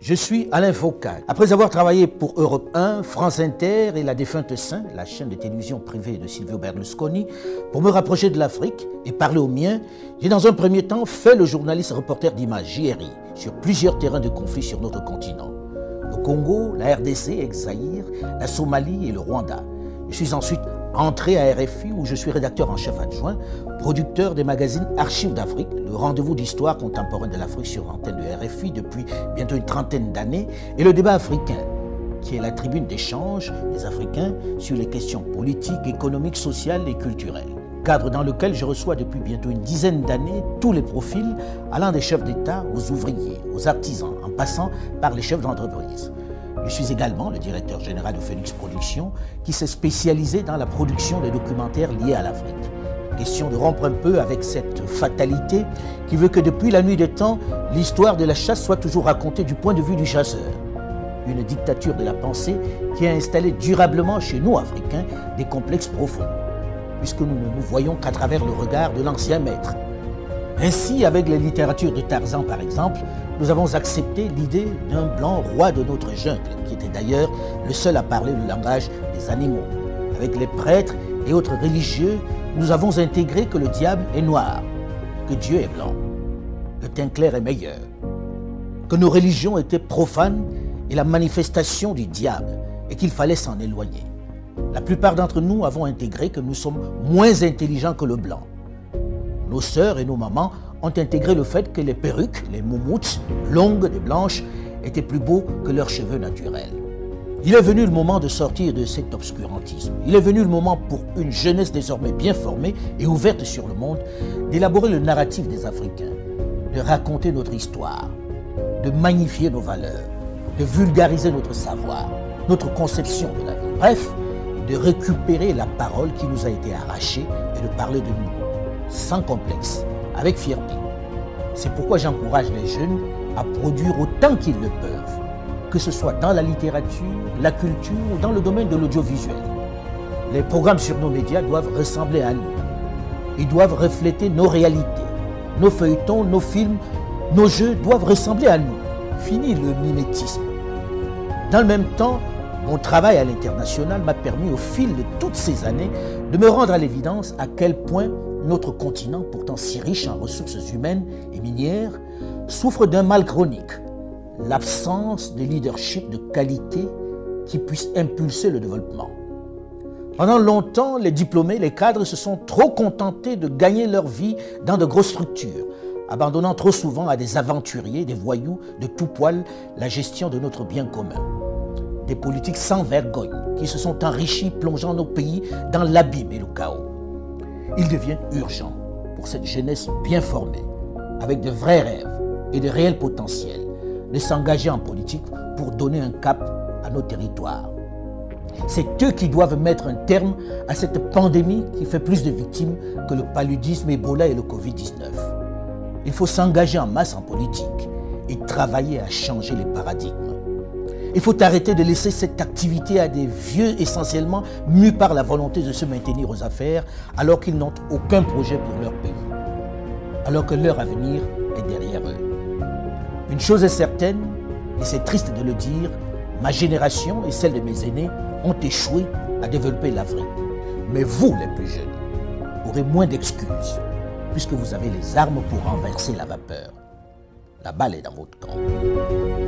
Je suis Alain Foucault. Après avoir travaillé pour Europe 1, France Inter et la défunte Saint, la chaîne de télévision privée de Silvio Berlusconi, pour me rapprocher de l'Afrique et parler au mien, j'ai dans un premier temps fait le journaliste reporter d'Image JRI sur plusieurs terrains de conflit sur notre continent. Le Congo, la RDC, ex-Zaïre, la Somalie et le Rwanda. Je suis ensuite entré à RFI où je suis rédacteur en chef adjoint, producteur des magazines Archives d'Afrique, le rendez-vous d'histoire contemporaine de l'Afrique sur l'antenne de RFI depuis bientôt une trentaine d'années, et le débat africain, qui est la tribune d'échange des Africains sur les questions politiques, économiques, sociales et culturelles. Cadre dans lequel je reçois depuis bientôt une dizaine d'années tous les profils allant des chefs d'État aux ouvriers, aux artisans, en passant par les chefs d'entreprise. Je suis également le directeur général de Phoenix Productions qui s'est spécialisé dans la production des documentaires liés à l'Afrique. Question de rompre un peu avec cette fatalité qui veut que depuis la nuit des temps, l'histoire de la chasse soit toujours racontée du point de vue du chasseur. Une dictature de la pensée qui a installé durablement chez nous, Africains, des complexes profonds, puisque nous ne nous voyons qu'à travers le regard de l'ancien maître. Ainsi, avec la littérature de Tarzan par exemple, nous avons accepté l'idée d'un blanc roi de notre jungle, qui était d'ailleurs le seul à parler le langage des animaux. Avec les prêtres et autres religieux, nous avons intégré que le diable est noir, que Dieu est blanc, le teint clair est meilleur, que nos religions étaient profanes et la manifestation du diable, et qu'il fallait s'en éloigner. La plupart d'entre nous avons intégré que nous sommes moins intelligents que le blanc. Nos sœurs et nos mamans ont intégré le fait que les perruques, les moumoutes, longues et blanches, étaient plus beaux que leurs cheveux naturels. Il est venu le moment de sortir de cet obscurantisme. Il est venu le moment pour une jeunesse désormais bien formée et ouverte sur le monde, d'élaborer le narratif des Africains, de raconter notre histoire, de magnifier nos valeurs, de vulgariser notre savoir, notre conception de la vie. Bref, de récupérer la parole qui nous a été arrachée et de parler de nous, sans complexe, avec fierté. C'est pourquoi j'encourage les jeunes à produire autant qu'ils le peuvent, que ce soit dans la littérature, la culture ou dans le domaine de l'audiovisuel. Les programmes sur nos médias doivent ressembler à nous. Ils doivent refléter nos réalités. Nos feuilletons, nos films, nos jeux doivent ressembler à nous. Fini le mimétisme. Dans le même temps, mon travail à l'international m'a permis au fil de toutes ces années de me rendre à l'évidence à quel point notre continent, pourtant si riche en ressources humaines et minières, souffre d'un mal chronique, l'absence de leadership de qualité qui puisse impulser le développement. Pendant longtemps, les diplômés, les cadres se sont trop contentés de gagner leur vie dans de grosses structures, abandonnant trop souvent à des aventuriers, des voyous de tout poil la gestion de notre bien commun. Des politiques sans vergogne qui se sont enrichis, plongeant nos pays dans l'abîme et le chaos. Il devient urgent pour cette jeunesse bien formée, avec de vrais rêves et de réels potentiels, de s'engager en politique pour donner un cap à nos territoires. C'est eux qui doivent mettre un terme à cette pandémie qui fait plus de victimes que le paludisme, Ebola et le Covid-19. Il faut s'engager en masse en politique et travailler à changer les paradigmes. Il faut arrêter de laisser cette activité à des vieux essentiellement mus par la volonté de se maintenir aux affaires alors qu'ils n'ont aucun projet pour leur pays, alors que leur avenir est derrière eux. Une chose est certaine, et c'est triste de le dire, ma génération et celle de mes aînés ont échoué à développer l'Afrique. Mais vous, les plus jeunes, aurez moins d'excuses puisque vous avez les armes pour renverser la vapeur. La balle est dans votre camp.